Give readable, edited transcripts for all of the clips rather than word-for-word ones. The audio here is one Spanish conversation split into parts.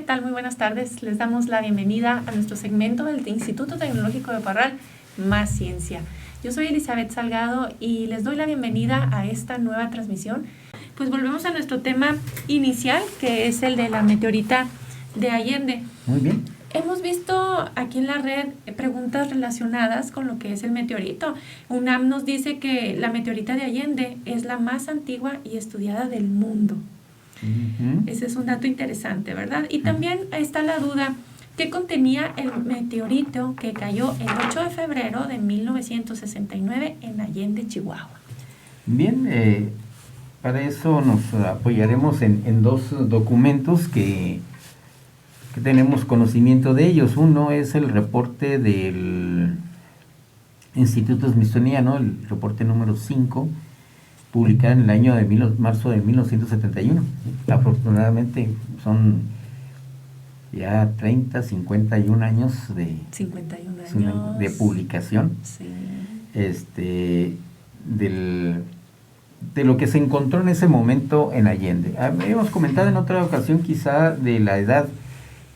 tal? Muy buenas tardes. Les damos la bienvenida a nuestro segmento del Instituto Tecnológico de Parral, Más Ciencia. Yo soy Elizabeth Salgado y les doy la bienvenida a esta nueva transmisión. Pues volvemos a nuestro tema inicial, que es el de la meteorita de Allende. Muy bien. Hemos visto aquí en la red preguntas relacionadas con lo que es el meteorito. UNAM nos dice que la meteorita de Allende es la más antigua y estudiada del mundo. Ese es un dato interesante, ¿verdad? Y también está la duda, ¿qué contenía el meteorito que cayó el 8 de febrero de 1969 en Allende, Chihuahua? Bien, para eso nos apoyaremos en dos documentos que tenemos conocimiento de ellos. Uno es el reporte del Instituto Smithsoniano, el reporte número 5, publicado en el año de marzo de 1971. Afortunadamente son ya 51 años de 51 años de publicación. Sí. De lo que se encontró en ese momento en Allende. Hemos comentado en otra ocasión quizá de la edad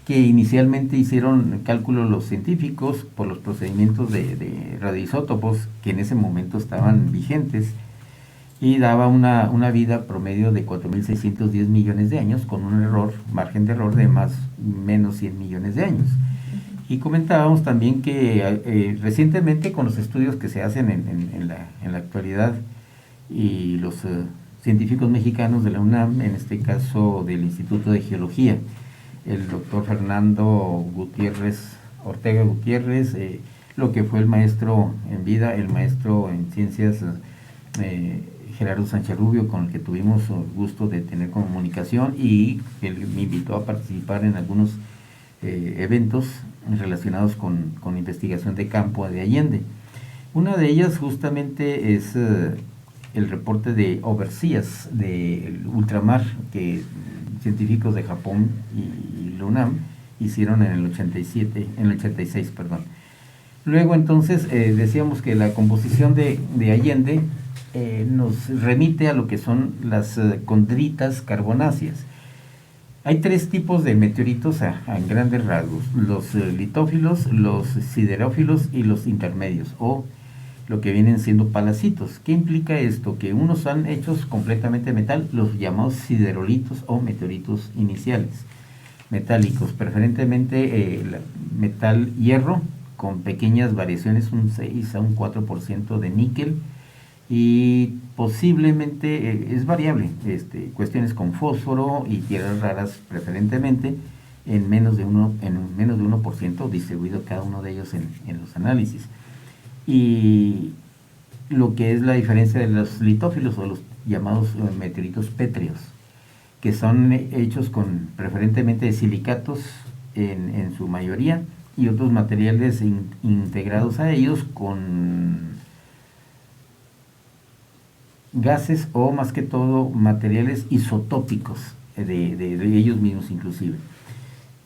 que inicialmente hicieron cálculos los científicos por los procedimientos de radioisótopos que en ese momento estaban vigentes, y daba una vida promedio de 4.610 millones de años, con un margen de error de menos 100 millones de años. Y comentábamos también que recientemente, con los estudios que se hacen en la actualidad, y los científicos mexicanos de la UNAM, en este caso del Instituto de Geología, el doctor Fernando Ortega Gutiérrez, lo que fue el maestro en vida, el maestro en ciencias Gerardo Sánchez Rubio, con el que tuvimos el gusto de tener comunicación, y él me invitó a participar en algunos eventos relacionados con investigación de campo de Allende. Una de ellas justamente es el reporte de Overseas del ultramar, que científicos de Japón y la UNAM hicieron en el 86, perdón. Luego entonces decíamos que la composición de Allende nos remite a lo que son las condritas carbonáceas. Hay tres tipos de meteoritos en grandes rasgos: los litófilos, los siderófilos y los intermedios, o lo que vienen siendo palacitos. ¿Qué implica esto? Que unos son hechos completamente de metal, los llamados siderolitos o meteoritos iniciales, metálicos, preferentemente metal hierro, con pequeñas variaciones, un 6 a un 4% de níquel, y posiblemente es variable, cuestiones con fósforo y tierras raras preferentemente, en menos de 1% distribuido cada uno de ellos en los análisis. Y lo que es la diferencia de los litófilos, o los llamados meteoritos pétreos, que son hechos preferentemente de silicatos en su mayoría, y otros materiales integrados a ellos con gases, o más que todo materiales isotópicos de ellos mismos inclusive.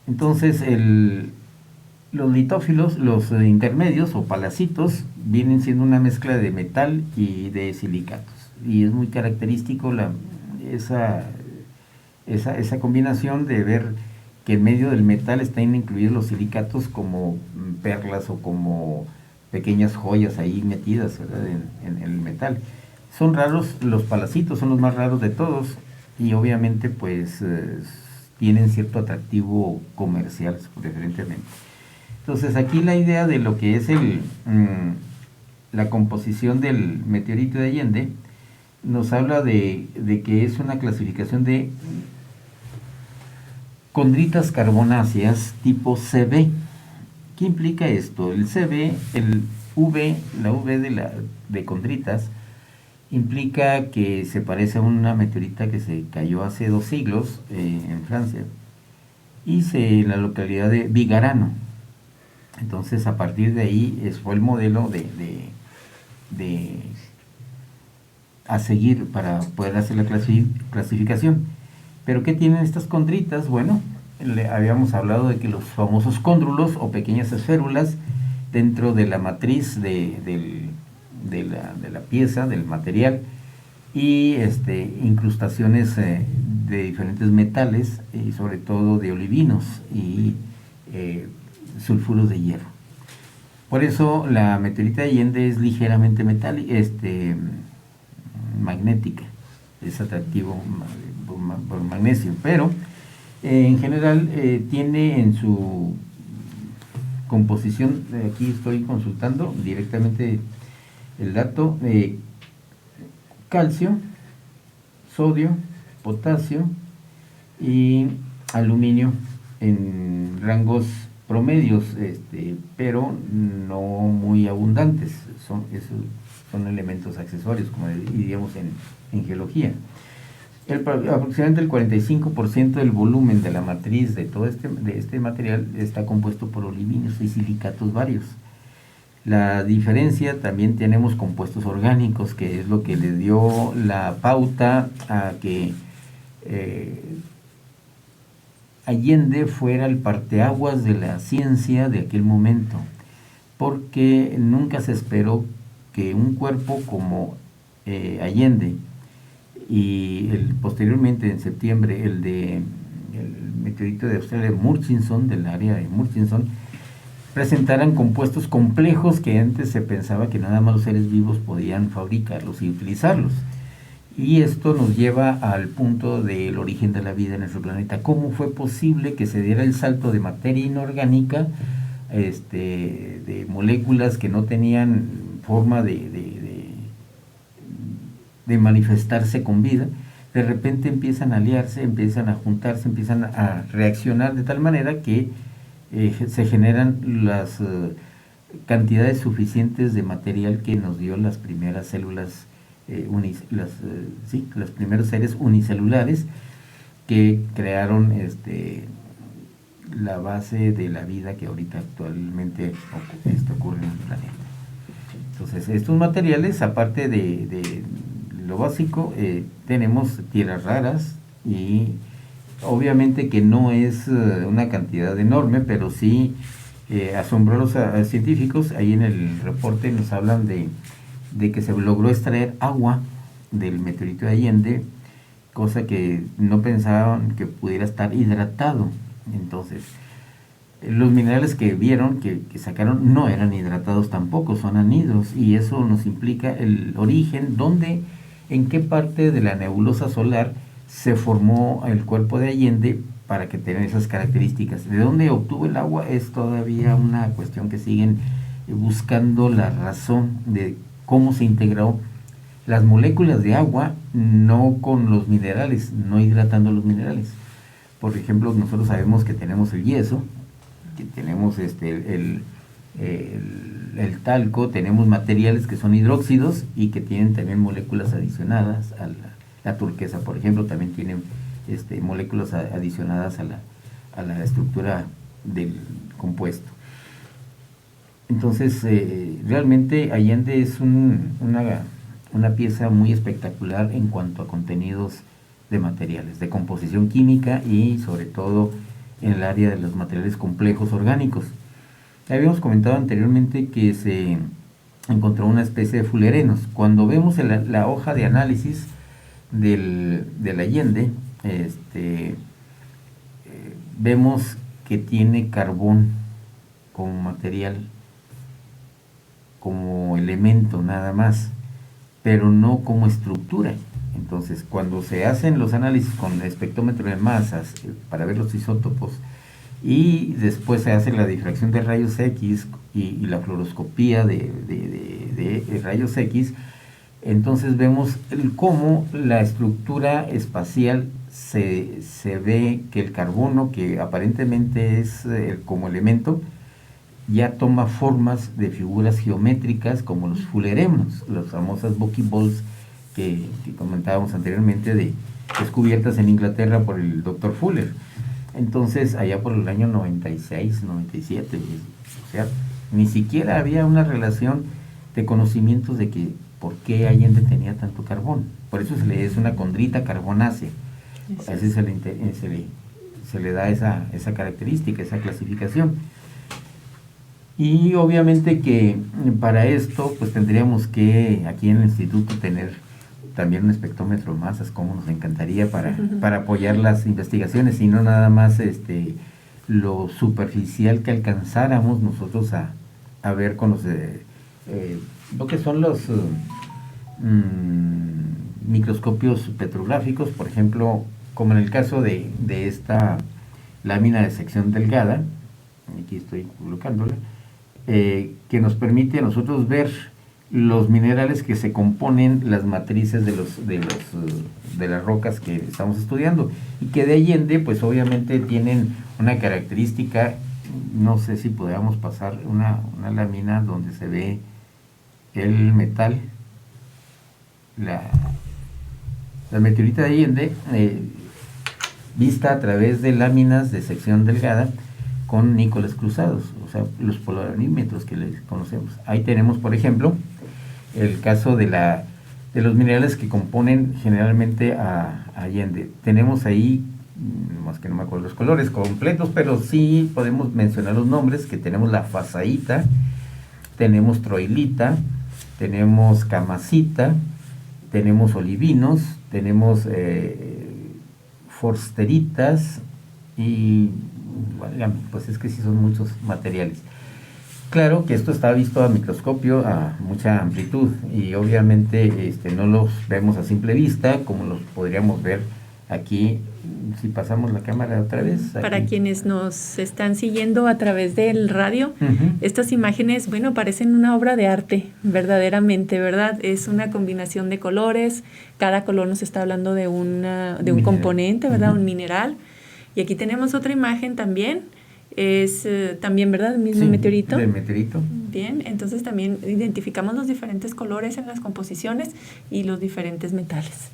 Entonces los litófilos, los intermedios o palacitos, vienen siendo una mezcla de metal y de silicatos, y es muy característico esa combinación de ver que en medio del metal están incluidos los silicatos como perlas o como pequeñas joyas ahí metidas, ¿verdad?, en el metal. Son raros los palacitos, son los más raros de todos, y obviamente pues tienen cierto atractivo comercial preferentemente. Entonces aquí la idea de lo que es la composición del meteorito de Allende nos habla de que es una clasificación de condritas carbonáceas tipo CB. ¿Qué implica esto? El CB, la V de condritas, implica que se parece a una meteorita que se cayó hace 2 siglos en Francia, y en la localidad de Vigarano. Entonces, a partir de ahí fue el modelo a seguir para poder hacer la clasificación. ¿Pero qué tienen estas condritas? Bueno, habíamos hablado de que los famosos cóndrulos, o pequeñas esférulas dentro de la matriz de la pieza, del material, y incrustaciones de diferentes metales y sobre todo de olivinos y sulfuros de hierro. Por eso la meteorita de Allende es ligeramente magnética, es atractivo por magnesio, pero en general tiene en su composición, aquí estoy consultando directamente el dato, calcio, sodio, potasio y aluminio en rangos promedios, pero no muy abundantes, son elementos accesorios, como diríamos en geología. Aproximadamente el 45% del volumen de la matriz de todo este material está compuesto por olivinos y silicatos varios. La diferencia, también tenemos compuestos orgánicos, que es lo que le dio la pauta a que Allende fuera el parteaguas de la ciencia de aquel momento, porque nunca se esperó que un cuerpo como Allende y posteriormente en septiembre el meteorito de Australia, Murchison, del área de Murchison, presentaran compuestos complejos que antes se pensaba que nada más los seres vivos podían fabricarlos y utilizarlos. Y esto nos lleva al punto del origen de la vida en nuestro planeta. ¿Cómo fue posible que se diera el salto de materia inorgánica, de moléculas que no tenían forma de manifestarse con vida? De repente empiezan a aliarse, empiezan a juntarse, empiezan a reaccionar de tal manera que se generan las cantidades suficientes de material que nos dio las primeras células, los primeros seres unicelulares que crearon la base de la vida que ahorita actualmente ocurre en el planeta. Entonces, estos materiales, aparte de lo básico, tenemos tierras raras y obviamente que no es una cantidad enorme, pero sí asombró a los científicos. Ahí en el reporte nos hablan de que se logró extraer agua del meteorito de Allende, cosa que no pensaban que pudiera estar hidratado. Entonces, los minerales que vieron, que sacaron, no eran hidratados tampoco, son anhidros, y eso nos implica el origen, en qué parte de la nebulosa solar se formó el cuerpo de Allende para que tenga esas características. ¿De dónde obtuvo el agua? Es todavía una cuestión que siguen buscando la razón de cómo se integró las moléculas de agua, no con los minerales, no hidratando los minerales. Por ejemplo, nosotros sabemos que tenemos el yeso, que tenemos el talco, tenemos materiales que son hidróxidos y que tienen también moléculas adicionadas a la turquesa, por ejemplo, también tienen moléculas adicionadas a la estructura del compuesto. Entonces, realmente Allende es una pieza muy espectacular en cuanto a contenidos de materiales, de composición química y sobre todo en el área de los materiales complejos orgánicos. Habíamos comentado anteriormente que se encontró una especie de fullerenos. Cuando vemos la hoja de análisis del Allende, vemos que tiene carbón como material, como elemento nada más, pero no como estructura. Entonces, cuando se hacen los análisis con espectrómetro de masas para ver los isótopos y después se hace la difracción de rayos X y la fluoroscopía de rayos X, entonces vemos cómo la estructura espacial se ve que el carbono, que aparentemente es como elemento, ya toma formas de figuras geométricas como los fullerenos, las famosas buckyballs que comentábamos anteriormente, descubiertas en Inglaterra por el Dr. Fuller. Entonces, allá por el año 96, 97, o sea, ni siquiera había una relación de conocimientos de que por qué Allende tenía tanto carbón. Por eso es una condrita carbonácea. Así se le da esa característica, esa clasificación. Y obviamente que para esto pues tendríamos que aquí en el instituto tener también un espectrómetro de masas, como nos encantaría para apoyar las investigaciones, y no nada más lo superficial que alcanzáramos nosotros a ver con lo que son los microscopios petrográficos, por ejemplo, como en el caso de esta lámina de sección delgada, aquí estoy colocándola, que nos permite a nosotros ver los minerales que se componen las matrices de las rocas que estamos estudiando, y que de Allende pues obviamente tienen una característica. No sé si podríamos pasar una lámina donde se ve el metal, la meteorita de Allende, vista a través de láminas de sección delgada con níqueles cruzados, o sea, los polarimétros que les conocemos. Ahí tenemos, por ejemplo, el caso de los minerales que componen generalmente a Allende. Tenemos ahí, más que no me acuerdo los colores completos, pero sí podemos mencionar los nombres, que tenemos la fasaíta, tenemos troilita, tenemos camacita, tenemos olivinos, tenemos forsteritas, y bueno, pues es que sí son muchos materiales. Claro que esto está visto a microscopio a mucha amplitud, y obviamente no los vemos a simple vista como los podríamos ver aquí. Si pasamos la cámara otra vez. Para aquí, quienes nos están siguiendo a través del radio, estas imágenes, bueno, parecen una obra de arte, verdaderamente, ¿verdad? Es una combinación de colores, cada color nos está hablando de un componente, ¿verdad? Un mineral. Y aquí tenemos otra imagen también, es también, ¿verdad? El mismo meteorito. Del meteorito. Bien, entonces también identificamos los diferentes colores en las composiciones y los diferentes metales.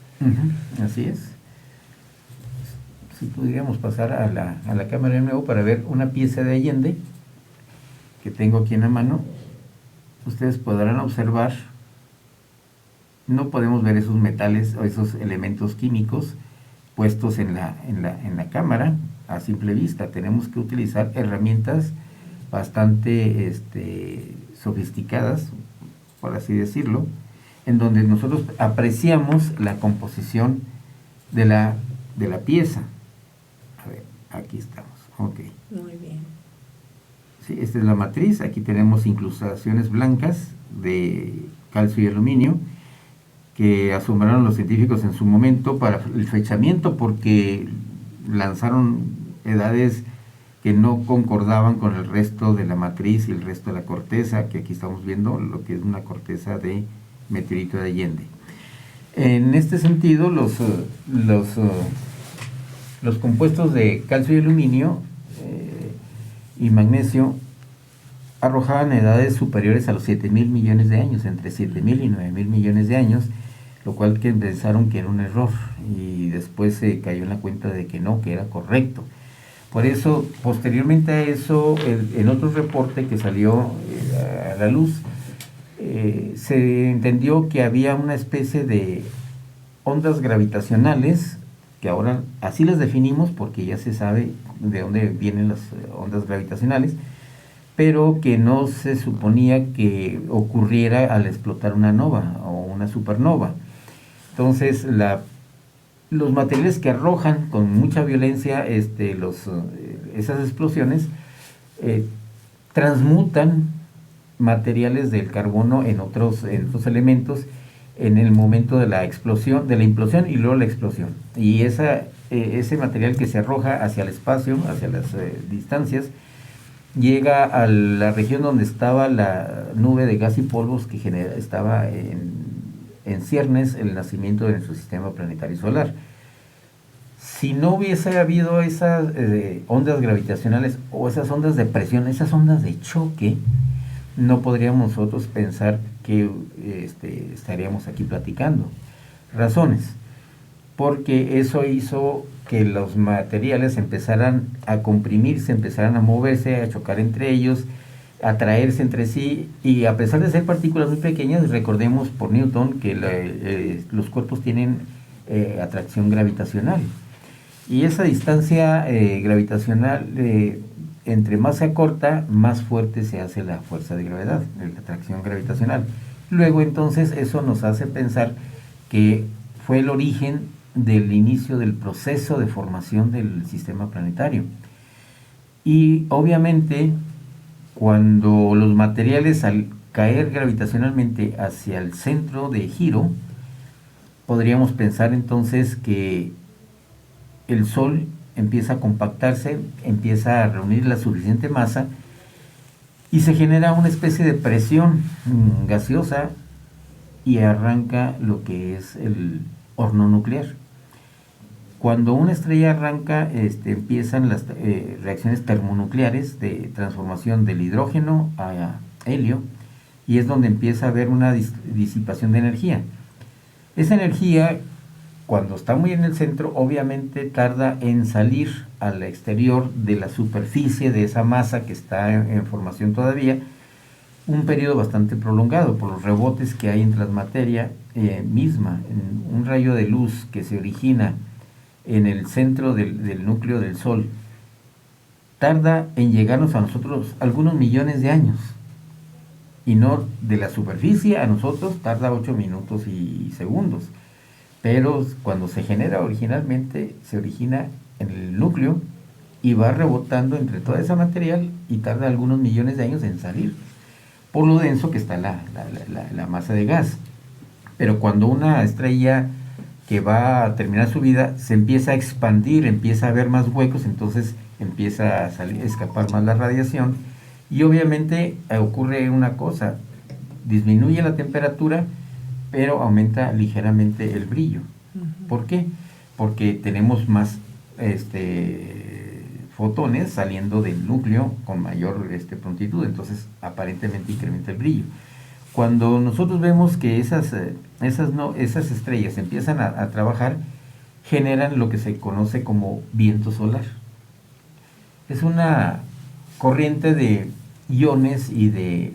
Así es. Si pudiéramos pasar a la cámara de nuevo para ver una pieza de Allende que tengo aquí en la mano, ustedes podrán observar, no podemos ver esos metales o esos elementos químicos puestos en la cámara a simple vista. Tenemos que utilizar herramientas bastante sofisticadas, por así decirlo, en donde nosotros apreciamos la composición de la pieza. A ver, aquí estamos, ok. Muy bien. Sí, esta es la matriz. Aquí tenemos incrustaciones blancas de calcio y aluminio que asombraron los científicos en su momento para el fechamiento, porque lanzaron edades que no concordaban con el resto de la matriz y el resto de la corteza, que aquí estamos viendo lo que es una corteza de meteorito de Allende. En este sentido, los compuestos de calcio y aluminio y magnesio arrojaban edades superiores a los 7.000 millones de años, entre 7.000 y 9.000 millones de años, lo cual que pensaron que era un error, y después se cayó en la cuenta de que no, que era correcto. Por eso, posteriormente a eso, en otro reporte que salió a la luz, se entendió que había una especie de ondas gravitacionales, que ahora así las definimos porque ya se sabe de dónde vienen las ondas gravitacionales, pero que no se suponía que ocurriera al explotar una nova o una supernova. Entonces, los materiales que arrojan con mucha violencia esas explosiones transmutan materiales del carbono en otros elementos en el momento de la explosión, de la implosión y luego la explosión. Y ese material que se arroja hacia el espacio, hacia las distancias, llega a la región donde estaba la nube de gas y polvos que estaba en ciernes el nacimiento de nuestro sistema planetario solar. Si no hubiese habido esas ondas gravitacionales o esas ondas de presión, esas ondas de choque, no podríamos nosotros pensar que estaríamos aquí platicando. Razones: porque eso hizo que los materiales empezaran a comprimirse, empezaran a moverse, a chocar entre ellos, a atraerse entre sí, y a pesar de ser partículas muy pequeñas, recordemos por Newton que los cuerpos tienen atracción gravitacional, y esa distancia gravitacional, entre más se acorta, más fuerte se hace la fuerza de gravedad, la atracción gravitacional. Luego entonces eso nos hace pensar que fue el origen del inicio del proceso de formación del sistema planetario. Y obviamente, cuando los materiales al caer gravitacionalmente hacia el centro de giro, podríamos pensar entonces que el Sol empieza a compactarse, empieza a reunir la suficiente masa y se genera una especie de presión gaseosa y arranca lo que es el horno nuclear. Cuando una estrella arranca, empiezan las reacciones termonucleares de transformación del hidrógeno a helio, y es donde empieza a haber una disipación de energía. Esa energía, cuando está muy en el centro, obviamente tarda en salir al exterior de la superficie de esa masa que está en formación todavía, un periodo bastante prolongado por los rebotes que hay entre la materia misma. Un rayo de luz que se origina en el centro del núcleo del Sol tarda en llegarnos a nosotros algunos millones de años, y no de la superficie a nosotros tarda 8 minutos y segundos, pero cuando se genera originalmente, se origina en el núcleo y va rebotando entre toda esa material y tarda algunos millones de años en salir, por lo denso que está la masa de gas. Pero cuando una estrella que va a terminar su vida se empieza a expandir, empieza a haber más huecos, entonces empieza a escapar más la radiación, y obviamente ocurre una cosa: disminuye la temperatura, pero aumenta ligeramente el brillo. ¿Por qué? Porque tenemos más fotones saliendo del núcleo con mayor prontitud, entonces aparentemente incrementa el brillo. Cuando nosotros vemos que esas estrellas empiezan a trabajar, generan lo que se conoce como viento solar. Es una corriente de iones y de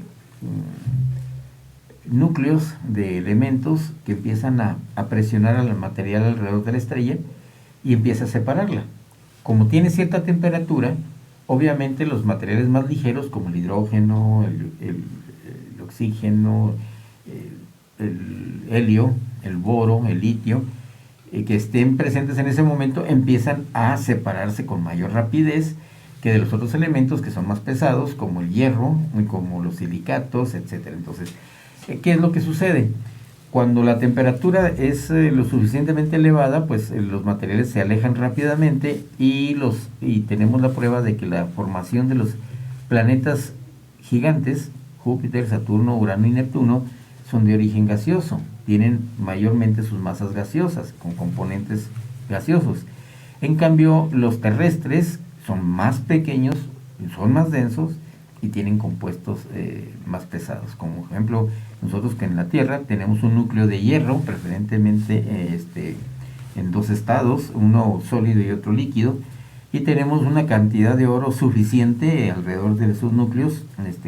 núcleos de elementos que empiezan a presionar al material alrededor de la estrella y empieza a separarla. Como tiene cierta temperatura, obviamente los materiales más ligeros, como el hidrógeno, el oxígeno, el helio, el boro, el litio, que estén presentes en ese momento, empiezan a separarse con mayor rapidez que de los otros elementos que son más pesados, como el hierro, como los silicatos, etc. Entonces, ¿qué es lo que sucede? Cuando la temperatura es lo suficientemente elevada, pues los materiales se alejan rápidamente y tenemos la prueba de que la formación de los planetas gigantes, Júpiter, Saturno, Urano y Neptuno, son de origen gaseoso, tienen mayormente sus masas gaseosas, con componentes gaseosos. En cambio, los terrestres son más pequeños, son más densos y tienen compuestos más pesados. Como ejemplo, nosotros que en la Tierra tenemos un núcleo de hierro, preferentemente en dos estados, uno sólido y otro líquido, y tenemos una cantidad de oro suficiente alrededor de esos núcleos,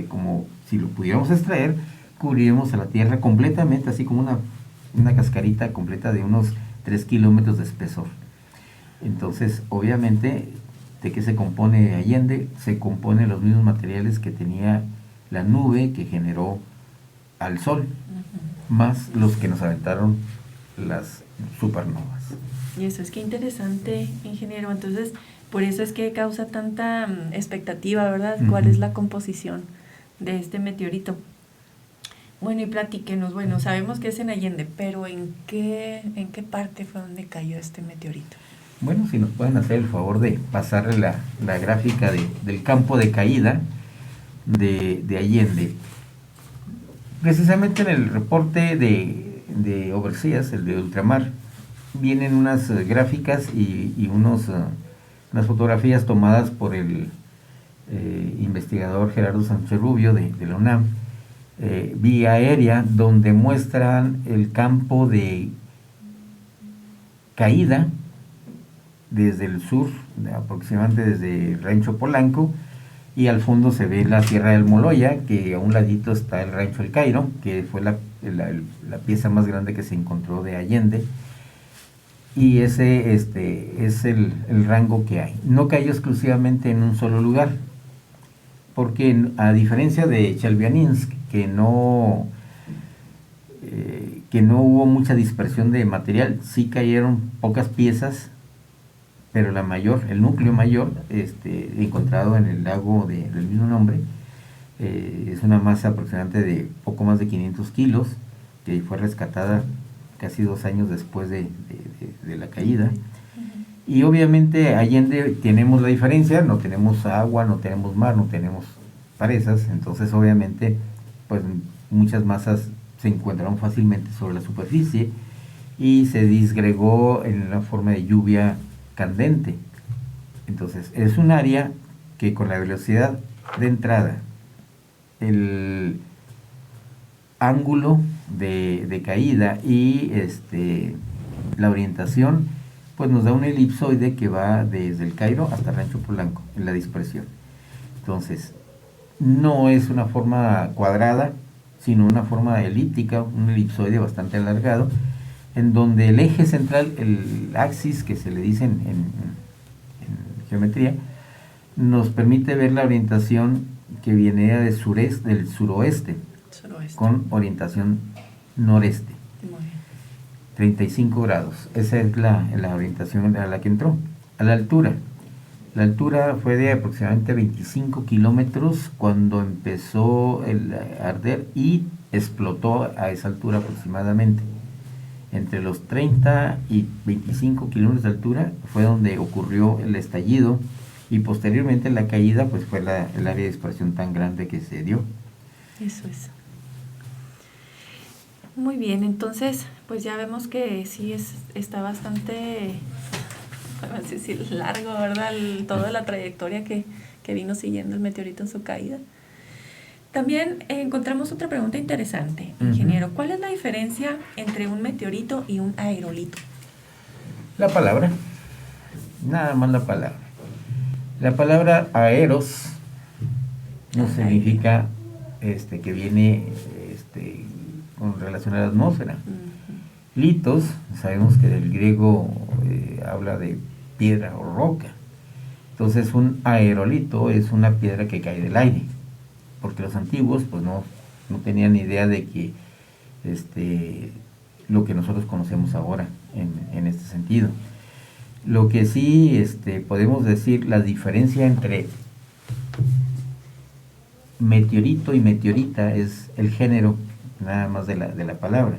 como si lo pudiéramos extraer, cubriríamos a la Tierra completamente, así como una cascarita completa de unos 3 kilómetros de espesor. Entonces, obviamente, ¿de qué se compone Allende? Se compone de los mismos materiales que tenía la nube que generó al Sol, más los que nos aventaron las supernovas. Y eso es que interesante, ingeniero. Entonces, por eso es que causa tanta expectativa, ¿verdad? ¿Cuál es la composición de este meteorito? Bueno, y platíquenos, bueno, sabemos que es en Allende, pero ¿en qué parte fue donde cayó este meteorito? Bueno, si nos pueden hacer el favor de pasarle la gráfica del campo de caída de Allende. Precisamente en el reporte de Overseas, el de Ultramar, vienen unas gráficas y unas fotografías tomadas por el investigador Gerardo Sánchez Rubio de la UNAM, vía aérea, donde muestran el campo de caída desde el sur, aproximadamente desde Rancho Polanco, y al fondo se ve la Sierra del Moloya, que a un ladito está el Rancho El Cairo, que fue la pieza más grande que se encontró de Allende, y ese es el rango que hay. No cayó exclusivamente en un solo lugar, porque a diferencia de Chelmiansk, que que no hubo mucha dispersión de material, sí cayeron pocas piezas, pero el núcleo mayor, encontrado en el lago del mismo nombre, es una masa aproximadamente de poco más de 500 kilos, que fue rescatada casi 2 años después de la caída. Y obviamente Allende tenemos la diferencia, no tenemos agua, no tenemos mar, no tenemos presas, entonces obviamente pues muchas masas se encuentraron fácilmente sobre la superficie y se disgregó en la forma de lluvia candente. Entonces es un área que con la velocidad de entrada, el ángulo de caída y la orientación, pues nos da un elipsoide que va desde el Cairo hasta Rancho Polanco en la dispersión. Entonces no es una forma cuadrada, sino una forma elíptica, un elipsoide bastante alargado, en donde el eje central, el axis que se le dice en geometría, nos permite ver la orientación que viene del suroeste, con orientación noreste. Muy bien. 35 grados. Esa es la orientación a la que entró. A la altura. La altura fue de aproximadamente 25 kilómetros cuando empezó a arder y explotó a esa altura aproximadamente. Entre los 30 y 25 kilómetros de altura fue donde ocurrió el estallido y posteriormente la caída pues fue el área de dispersión tan grande que se dio. Eso es. Muy bien, entonces pues ya vemos que sí está bastante, vamos a decir, largo, ¿verdad? Toda la trayectoria que vino siguiendo el meteorito en su caída. También encontramos otra pregunta interesante, ingeniero. ¿Cuál es la diferencia entre un meteorito y un aerolito? La palabra, nada más la palabra. La palabra aeros no significa que viene con relación a la atmósfera. Litos, sabemos que del griego habla de piedra o roca. Entonces un aerolito es una piedra que cae del aire, porque los antiguos pues no tenían idea de que lo que nosotros conocemos ahora en este sentido. Lo que sí podemos decir, la diferencia entre meteorito y meteorita es el género nada más de la palabra.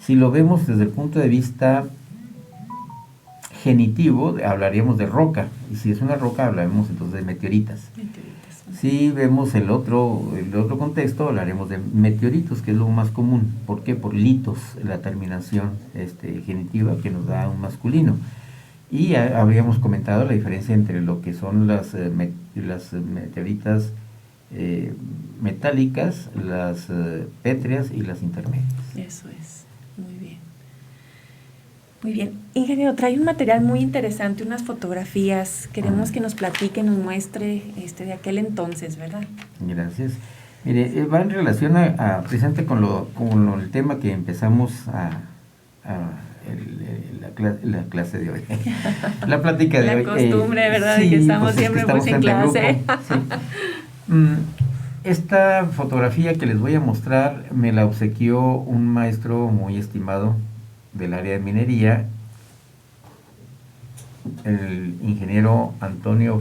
Si lo vemos desde el punto de vista genitivo, hablaríamos de roca, y si es una roca hablaremos entonces de meteoritas. Si vemos el otro contexto, hablaremos de meteoritos, que es lo más común. ¿Por qué? Por litos, la terminación genitiva que nos da un masculino. Y habíamos comentado la diferencia entre lo que son las meteoritas metálicas, las pétreas y las intermedias. Eso es, muy bien. Muy bien. Ingeniero, trae un material muy interesante, unas fotografías. Queremos que nos platique, nos muestre de aquel entonces, ¿verdad? Gracias. Mire, va en relación precisamente con el tema que empezamos la clase de hoy. La plática de hoy. La costumbre, ¿verdad? Sí, de que estamos pues siempre pues en clase. Sí. Esta fotografía que les voy a mostrar me la obsequió un maestro muy estimado del área de minería, el ingeniero Antonio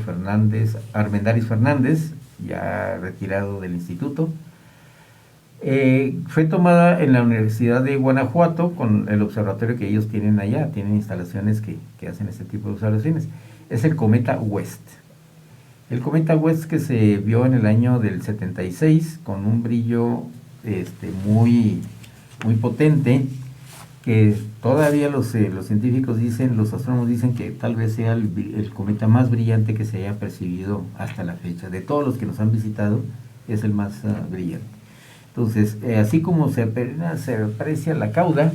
Armendáriz Fernández, ya retirado del instituto. Fue tomada en la Universidad de Guanajuato con el observatorio que ellos tienen allá, tienen instalaciones que hacen este tipo de observaciones. Es el cometa West. El cometa West que se vio en el año del 76 con un brillo muy, muy potente, que todavía los científicos dicen, los astrónomos dicen que tal vez sea el cometa más brillante que se haya percibido hasta la fecha. De todos los que nos han visitado, es el más brillante. Entonces, así como se aprecia la cauda,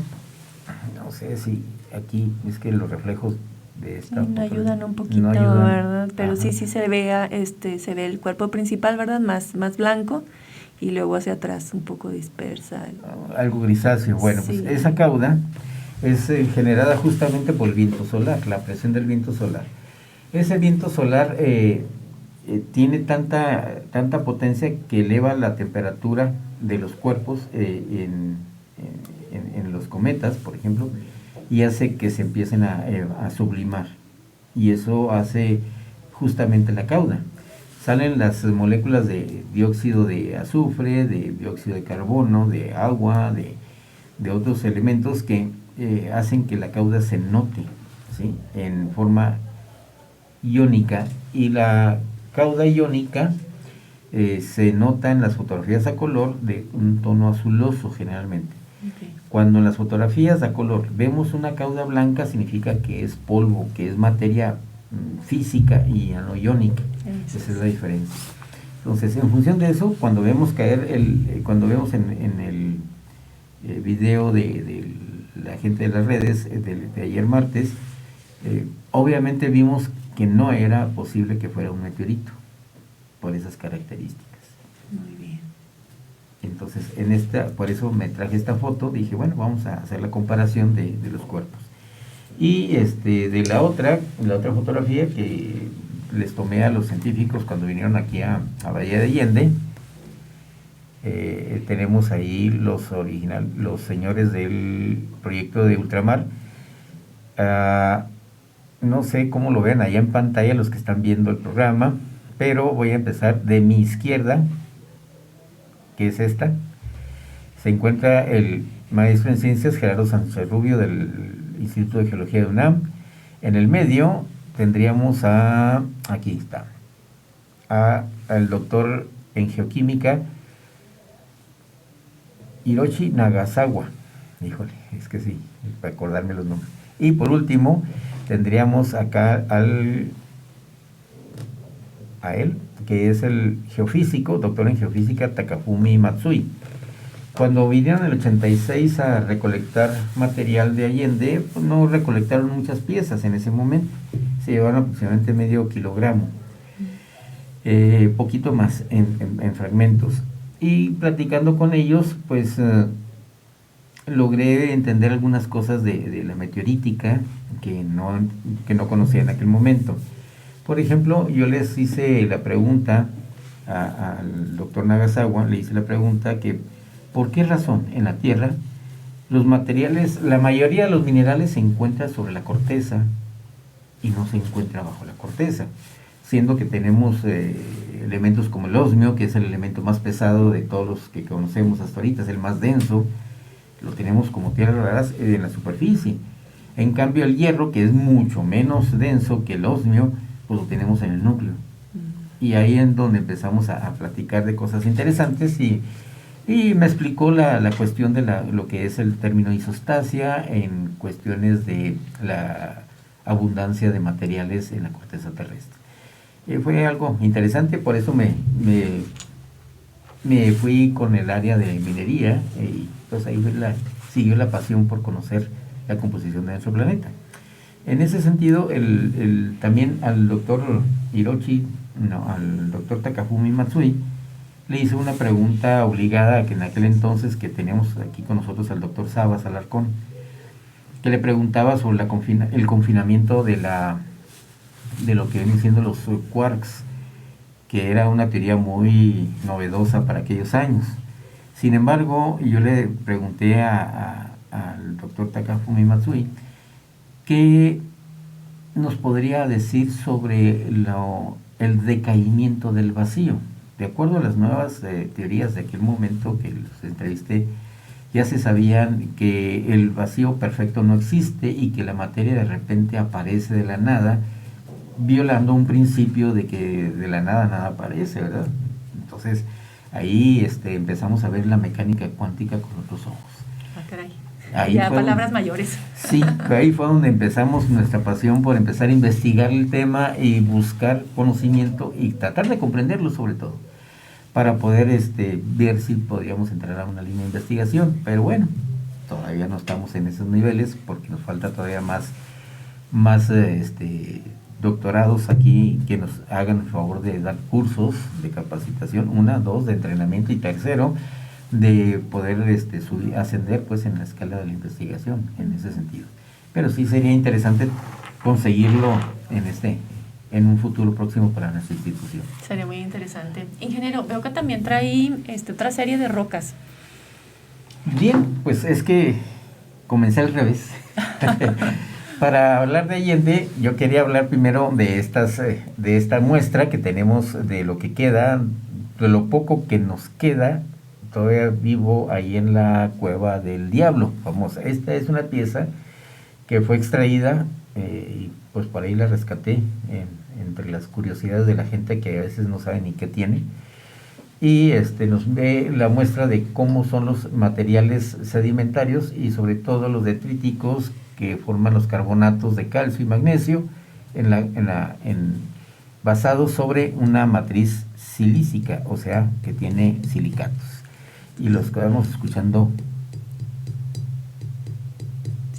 no sé si aquí es que los reflejos de esta no ayudan un poquito, no ayudan, ¿verdad? Pero ajá. sí se ve, se ve el cuerpo principal, ¿verdad? Más blanco, y luego hacia atrás un poco dispersa. Algo grisáceo. Bueno, sí. Pues esa cauda es generada justamente por el viento solar, la presión del viento solar. Ese viento solar tiene tanta potencia que eleva la temperatura de los cuerpos en los cometas, por ejemplo, y hace que se empiecen a sublimar. Y eso hace justamente la cauda. Salen las moléculas de dióxido de azufre, de dióxido de carbono, de agua, de otros elementos que hacen que la cauda se note, ¿sí?, en forma iónica. Y la cauda iónica se nota en las fotografías a color de un tono azuloso generalmente. Okay. Cuando en las fotografías a color vemos una cauda blanca, significa que es polvo, que es materia física y no iónica. Esa es la diferencia. Entonces, en función de eso, cuando vemos caer cuando vemos en el video de la gente de las redes de ayer martes, obviamente vimos que no era posible que fuera un meteorito por esas características. Muy bien. Entonces, por eso me traje esta foto, dije, bueno, vamos a hacer la comparación de los cuerpos. Y de la otra fotografía que les tomé a los científicos cuando vinieron aquí a Bahía de Allende, tenemos ahí los señores del proyecto de ultramar. No sé cómo lo ven allá en pantalla los que están viendo el programa, pero voy a empezar de mi izquierda, que es esta. Se encuentra el maestro en ciencias Gerardo Sánchez Rubio del Instituto de Geología de UNAM. En el medio tendríamos aquí está, al doctor en geoquímica Hiroshi Nagasawa. Híjole, es que sí, para acordarme los nombres. Y por último tendríamos acá a él, que es el geofísico, doctor en geofísica Takafumi Matsui. Cuando vinieron en el 86 a recolectar material de Allende, pues no recolectaron muchas piezas en ese momento, se llevaron aproximadamente medio kilogramo, poquito más en fragmentos. Y platicando con ellos, pues logré entender algunas cosas de la meteorítica que no conocía en aquel momento. Por ejemplo, yo les hice la pregunta al doctor Nagasawa, le hice la pregunta que ¿por qué razón en la Tierra los materiales, la mayoría de los minerales se encuentra sobre la corteza y no se encuentra bajo la corteza? Siendo que tenemos elementos como el osmio, que es el elemento más pesado de todos los que conocemos hasta ahorita, es el más denso, lo tenemos como tierras raras en la superficie. En cambio el hierro, que es mucho menos denso que el osmio, pues lo tenemos en el núcleo. Y ahí es donde empezamos a platicar de cosas interesantes y me explicó la cuestión de lo que es el término isostasia en cuestiones de la abundancia de materiales en la corteza terrestre. Fue algo interesante, por eso me fui con el área de minería y pues ahí siguió la pasión por conocer la composición de nuestro planeta. En ese sentido, también al doctor al doctor Takafumi Matsui, le hice una pregunta obligada, que en aquel entonces que teníamos aquí con nosotros al doctor Sabas Alarcón, que le preguntaba sobre el confinamiento de lo que vienen siendo los quarks, que era una teoría muy novedosa para aquellos años. Sin embargo, yo le pregunté al doctor Takafumi Matsui qué nos podría decir sobre el decaimiento del vacío. De acuerdo a las nuevas teorías de aquel momento que los entrevisté, ya se sabían que el vacío perfecto no existe y que la materia de repente aparece de la nada, violando un principio de que de la nada nada aparece, ¿verdad? Entonces ahí empezamos a ver la mecánica cuántica con otros ojos. Ah, caray. Ahí ya palabras mayores. Sí, ahí fue donde empezamos nuestra pasión por empezar a investigar el tema y buscar conocimiento y tratar de comprenderlo sobre todo, para poder ver si podríamos entrar a una línea de investigación. Pero bueno, todavía no estamos en esos niveles porque nos falta todavía más doctorados aquí que nos hagan el favor de dar cursos de capacitación, 1, 2, de entrenamiento, y tercero, de poder ascender pues en la escala de la investigación en ese sentido. Pero sí sería interesante conseguirlo en un futuro próximo para nuestra institución. Sería muy interesante. Ingeniero, veo que también trae otra serie de rocas. Bien, pues es que comencé al revés. Para hablar de Allende, yo quería hablar primero de de esta muestra que tenemos de lo que queda, de lo poco que nos queda todavía vivo ahí en la Cueva del Diablo, famosa. Esta es una pieza que fue extraída y pues por ahí la rescaté entre las curiosidades de la gente que a veces no sabe ni qué tiene. Y nos ve la muestra de cómo son los materiales sedimentarios y sobre todo los detríticos que forman los carbonatos de calcio y magnesio basados sobre una matriz silícica, o sea, que tiene silicatos. Y los que vamos escuchando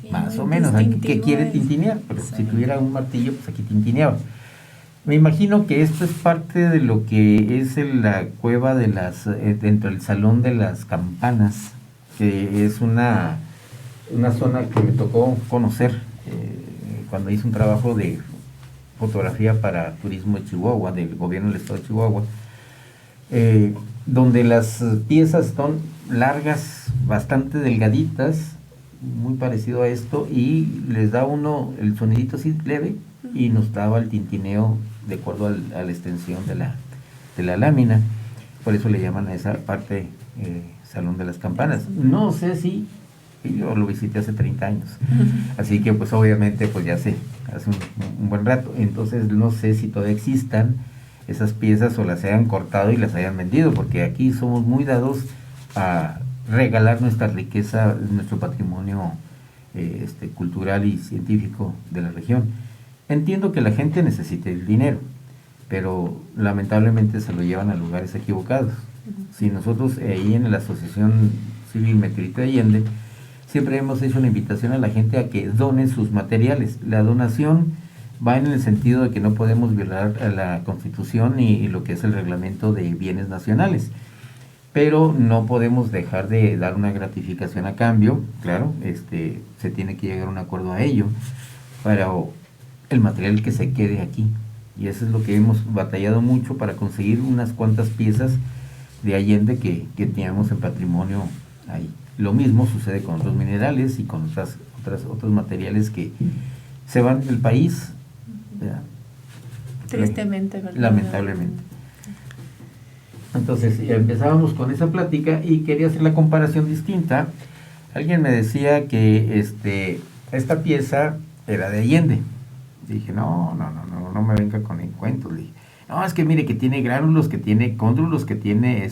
sí, más o menos, que quiere tintinear, pero sí. Si tuviera un martillo, pues aquí tintineaba. Me imagino que esto es parte de lo que es la cueva de dentro del Salón de las Campanas, que es una zona que me tocó conocer cuando hice un trabajo de fotografía para turismo de Chihuahua, del gobierno del estado de Chihuahua, donde las piezas son largas, bastante delgaditas, muy parecido a esto, y les da uno el sonidito así leve, y nos daba el tintineo de acuerdo a la extensión de la lámina. Por eso le llaman a esa parte Salón de las Campanas. No sé si yo lo visité hace 30 años, así que pues obviamente pues ya hace un buen rato, entonces no sé si todavía existan esas piezas o las hayan cortado y las hayan vendido, porque aquí somos muy dados a regalar nuestra riqueza, nuestro patrimonio cultural y científico de la región. Entiendo que la gente necesite el dinero, pero lamentablemente se lo llevan a lugares equivocados. Si nosotros ahí en la Asociación Civil Meteorito de Allende siempre hemos hecho una invitación a la gente a que done sus materiales. La donación va en el sentido de que no podemos violar la Constitución y lo que es el reglamento de bienes nacionales, pero no podemos dejar de dar una gratificación a cambio. Claro, se tiene que llegar a un acuerdo a ello para el material que se quede aquí, y eso es lo que hemos batallado mucho para conseguir unas cuantas piezas de Allende que teníamos en patrimonio ahí. Lo mismo sucede con otros minerales y con otros materiales que se van del país, ¿verdad? Tristemente, ¿verdad? Lamentablemente. Entonces empezábamos con esa plática y quería hacer la comparación distinta. Alguien me decía que esta pieza era de Allende. Dije, no me venga con encuentros. Dije, no, es que mire que tiene gránulos, que tiene cóndrulos, que tiene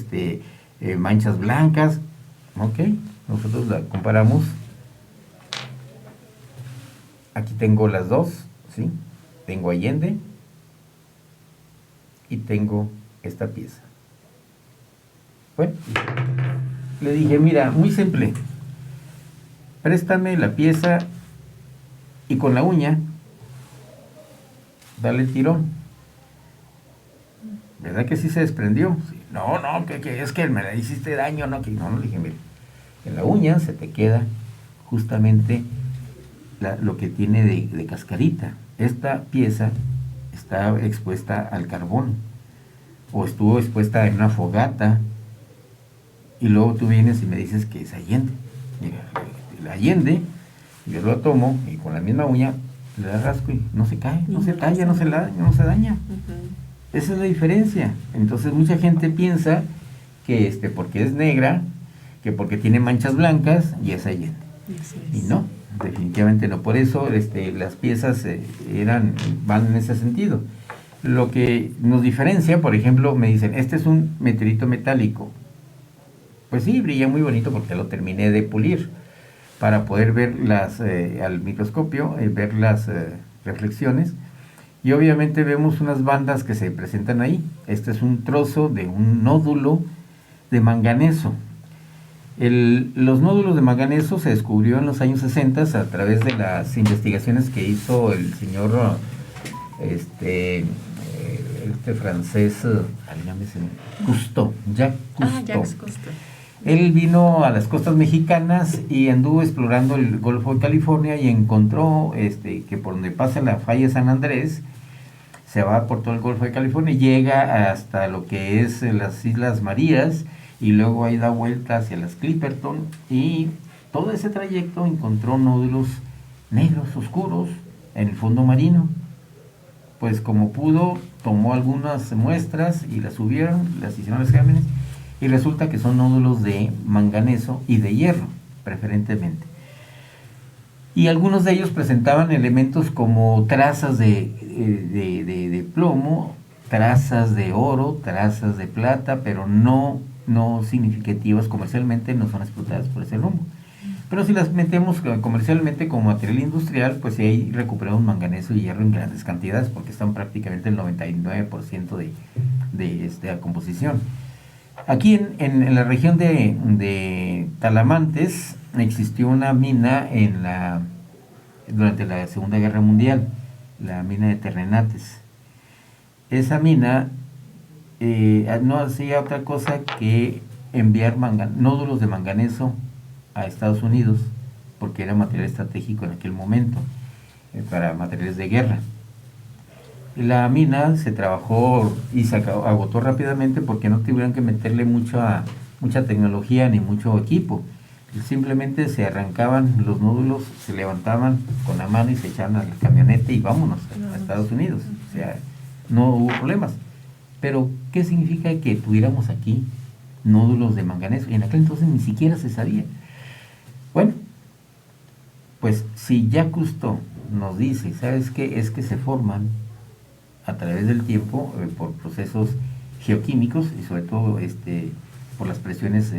manchas blancas. Ok, nosotros la comparamos. Aquí tengo las dos, ¿sí? Tengo Allende y tengo esta pieza. Bueno, le dije, mira, muy simple, préstame la pieza y con la uña dale el tirón. ¿Verdad que sí se desprendió? Sí. No, que es que me la hiciste daño, no, le dije, mire, en la uña se te queda justamente lo que tiene de cascarita. Esta pieza está expuesta al carbón, o estuvo expuesta en una fogata, y luego tú vienes y me dices que es Allende. Mira, el Allende, yo lo tomo y con la misma uña le rasco y no se cae, no se talla, no se daña. Esa es la diferencia. Entonces mucha gente piensa que porque es negra, que porque tiene manchas blancas, y es Allende. Y no, definitivamente no. Por eso las piezas van en ese sentido. Lo que nos diferencia, por ejemplo, me dicen, este es un meteorito metálico. Pues sí, brilla muy bonito porque lo terminé de pulir para poder ver al microscopio, ver las reflexiones, y obviamente vemos unas bandas que se presentan ahí. Este es un trozo de un nódulo de manganeso. Los nódulos de manganeso se descubrió en los años 60 a través de las investigaciones que hizo el señor francés, Jacques Cousteau. Él vino a las costas mexicanas y anduvo explorando el Golfo de California y encontró que por donde pasa la falla San Andrés, se va por todo el Golfo de California y llega hasta lo que es las Islas Marías, y luego ahí da vuelta hacia las Clipperton, y todo ese trayecto encontró nódulos negros oscuros en el fondo marino. Pues como pudo, tomó algunas muestras y las subieron, las hicieron los exámenes, y resulta que son nódulos de manganeso y de hierro, preferentemente. Y algunos de ellos presentaban elementos como trazas de plomo, trazas de oro, trazas de plata, pero no significativas comercialmente, no son explotadas por ese rumbo. Pero si las metemos comercialmente como material industrial, pues ahí recuperamos manganeso y hierro en grandes cantidades, porque están prácticamente el 99% de la composición. Aquí en la región de Talamantes existió una mina durante la Segunda Guerra Mundial, la mina de Terrenates. Esa mina no hacía otra cosa que enviar nódulos de manganeso a Estados Unidos, porque era material estratégico en aquel momento, para materiales de guerra. La mina se trabajó y se agotó rápidamente porque no tuvieron que meterle mucha tecnología ni mucho equipo. Simplemente se arrancaban los nódulos, se levantaban con la mano y se echaban al camionete y vámonos a Estados Unidos. O sea, no hubo problemas. Pero, ¿qué significa que tuviéramos aquí nódulos de manganeso? Y en aquel entonces ni siquiera se sabía. Bueno, pues si Jacques Cousteau nos dice, ¿sabes qué? Es que se forman a través del tiempo por procesos geoquímicos y sobre todo por las presiones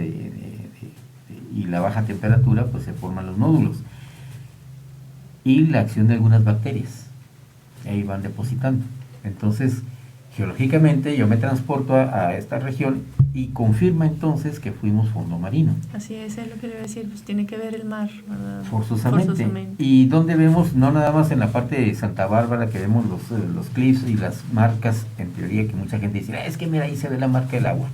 y la baja temperatura, pues se forman los nódulos. Y la acción de algunas bacterias, ahí van depositando. Entonces, geológicamente yo me transporto a esta región y confirma entonces que fuimos fondo marino. Así es lo que le voy a decir, pues tiene que ver el mar, ¿verdad? Forzosamente. Y donde vemos, no nada más en la parte de Santa Bárbara, que vemos los cliffs y las marcas, en teoría que mucha gente dice, es que mira, ahí se ve la marca del agua.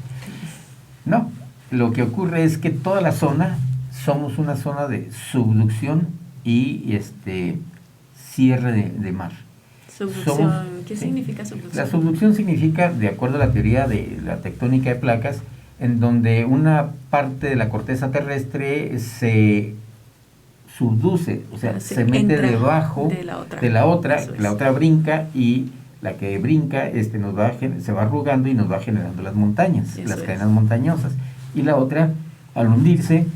No, lo que ocurre es que toda la zona, somos una zona de subducción y cierre de mar. Subducción, ¿qué significa subducción? La subducción significa, de acuerdo a la teoría de la tectónica de placas, en donde una parte de la corteza terrestre se subduce, o sea, se mete debajo de la otra brinca, y la que brinca se va arrugando y nos va generando las montañas, las cadenas montañosas. Y la otra, al hundirse,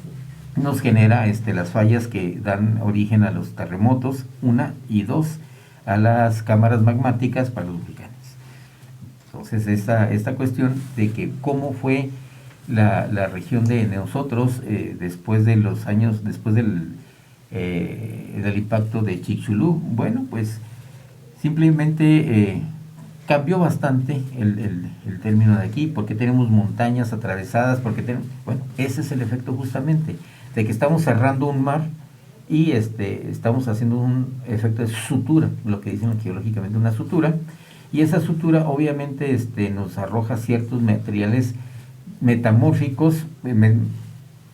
nos genera las fallas que dan origen a los terremotos, 1 y 2, a las cámaras magmáticas para los volcanes. Entonces, esta cuestión de que cómo fue la región de nosotros después del impacto de Chicxulub, bueno, pues simplemente cambió bastante el término de aquí, porque tenemos montañas atravesadas, bueno, ese es el efecto justamente, de que estamos cerrando un mar y estamos haciendo un efecto de sutura, lo que dicen geológicamente una sutura, y esa sutura obviamente nos arroja ciertos materiales metamórficos,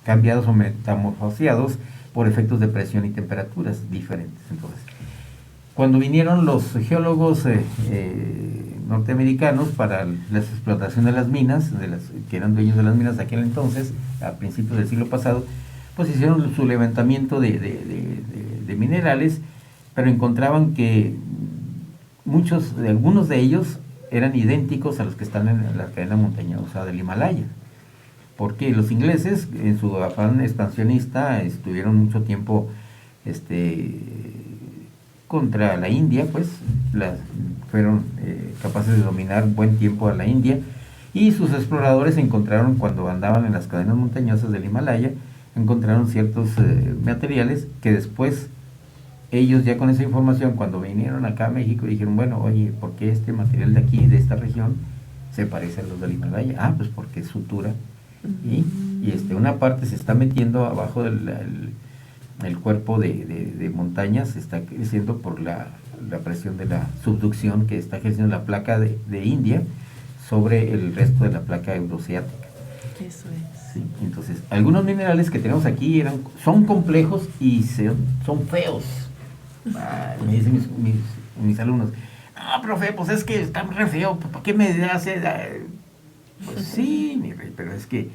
cambiados o metamorfoseados por efectos de presión y temperaturas diferentes. Entonces, cuando vinieron los geólogos norteamericanos para la explotación de las minas, que eran dueños de las minas de aquel entonces, a principios del siglo pasado, pues hicieron su levantamiento de minerales, pero encontraban que algunos de ellos eran idénticos a los que están en la cadena montañosa del Himalaya, porque los ingleses, en su afán expansionista, estuvieron mucho tiempo contra la India, pues fueron capaces de dominar buen tiempo a la India, y sus exploradores encontraron, cuando andaban en las cadenas montañosas del Himalaya, encontraron ciertos materiales que después ellos, ya con esa información, cuando vinieron acá a México, dijeron, bueno, oye, ¿por qué este material de aquí, de esta región, se parece a los del Himalaya? Ah, pues porque es sutura, y una parte se está metiendo abajo del el cuerpo de montañas, se está creciendo por la presión de la subducción que está ejerciendo la placa de India sobre el resto de la placa euroasiática. Eso es. Sí, entonces, algunos minerales que tenemos aquí son complejos y son feos. Me dicen mis alumnos, no, profe, pues es que está re feo, ¿para qué me hace? Pues sí, mi rey, pero es que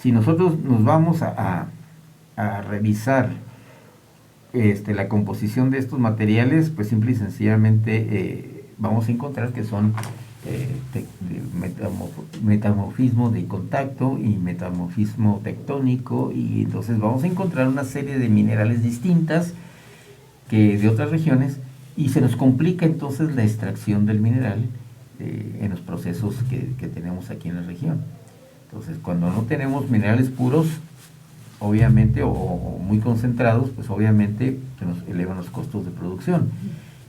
Si nosotros nos vamos a revisar la composición de estos materiales, pues simple y sencillamente vamos a encontrar que son metamorfismo de contacto y metamorfismo tectónico, y entonces vamos a encontrar una serie de minerales distintas que de otras regiones, y se nos complica entonces la extracción del mineral en los procesos que tenemos aquí en la región. Entonces, cuando no tenemos minerales puros, obviamente, o muy concentrados, pues obviamente se nos elevan los costos de producción.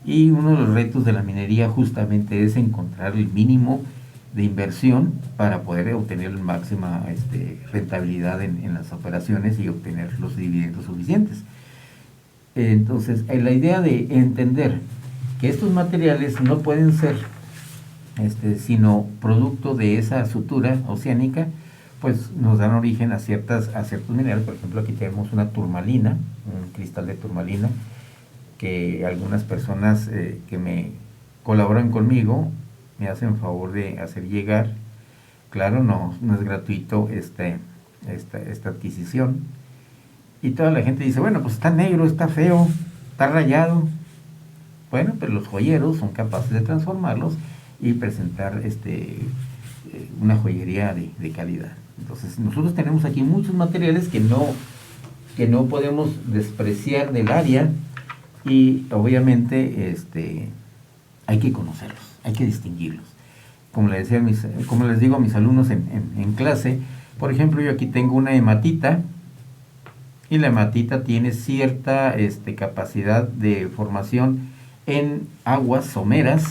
Y uno de los retos de la minería justamente es encontrar el mínimo de inversión para poder obtener la máxima rentabilidad en las operaciones y obtener los dividendos suficientes. Entonces, la idea de entender que estos materiales no pueden ser sino producto de esa sutura oceánica, pues nos dan origen a ciertos minerales. Por ejemplo, aquí tenemos una turmalina, un cristal de turmalina, que algunas personas que me colaboran conmigo me hacen favor de hacer llegar. Claro, no es gratuito esta adquisición. Y toda la gente dice, bueno, pues está negro, está feo, está rayado. Bueno, pero los joyeros son capaces de transformarlos y presentar una joyería de calidad. Entonces, nosotros tenemos aquí muchos materiales que no podemos despreciar del área, y obviamente hay que conocerlos, hay que distinguirlos. Como les digo a mis alumnos en clase, por ejemplo, yo aquí tengo una hematita, y la hematita tiene cierta capacidad de formación en aguas someras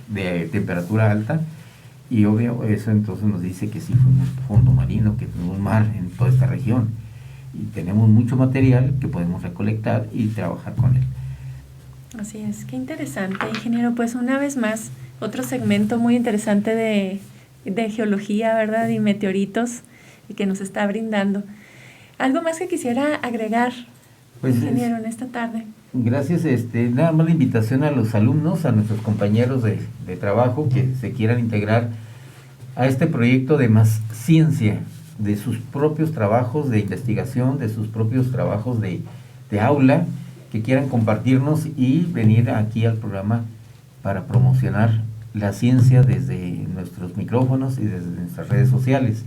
de temperatura alta, y obvio eso entonces nos dice que sí fue un fondo marino, que fue un mar en toda esta región, y tenemos mucho material que podemos recolectar y trabajar con él. Así es, qué interesante, ingeniero. Pues una vez más, otro segmento muy interesante de geología, ¿verdad? Y meteoritos, y que nos está brindando. ¿Algo más que quisiera agregar, pues, ingeniero, en esta tarde? Gracias. Nada más la invitación a los alumnos, a nuestros compañeros de trabajo que se quieran integrar a este proyecto de Más Ciencia, de sus propios trabajos de investigación, de sus propios trabajos de aula, que quieran compartirnos y venir aquí al programa para promocionar la ciencia desde nuestros micrófonos y desde nuestras redes sociales.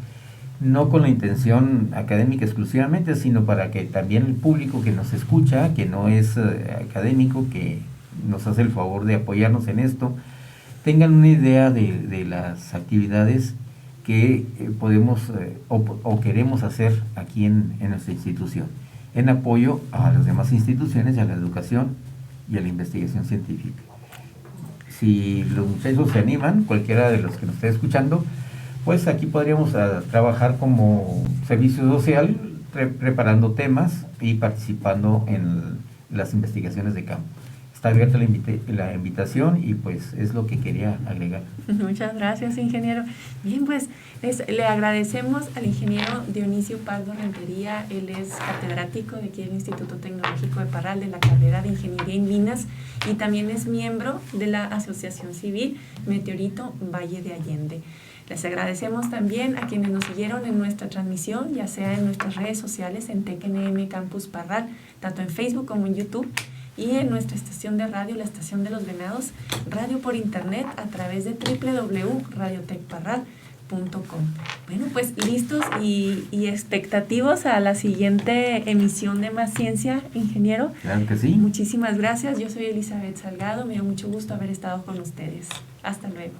No con la intención académica exclusivamente, sino para que también el público que nos escucha, que no es académico, que nos hace el favor de apoyarnos en esto, tengan una idea de las actividades que podemos o queremos hacer aquí en nuestra institución, en apoyo a las demás instituciones y a la educación y a la investigación científica. Si los muchachos se animan, cualquiera de los que nos esté escuchando, pues aquí podríamos trabajar como servicio social, preparando temas y participando en las investigaciones de campo. Está abierta la invitación, y pues es lo que quería agregar. Muchas gracias, ingeniero. Bien, pues le agradecemos al ingeniero Dionisio Pardo Rentería. Él es catedrático de aquí del Instituto Tecnológico de Parral, de la carrera de Ingeniería en Minas, y también es miembro de la Asociación Civil Meteorito Valle de Allende. Les agradecemos también a quienes nos siguieron en nuestra transmisión, ya sea en nuestras redes sociales, en TecNM Campus Parral, tanto en Facebook como en YouTube, y en nuestra estación de radio, la Estación de los Venados, radio por internet a través de www.radiotecparral.com. Bueno, pues listos y expectativos a la siguiente emisión de Más Ciencia, ingeniero. Claro que sí. Muchísimas gracias. Yo soy Elizabeth Salgado. Me dio mucho gusto haber estado con ustedes. Hasta luego.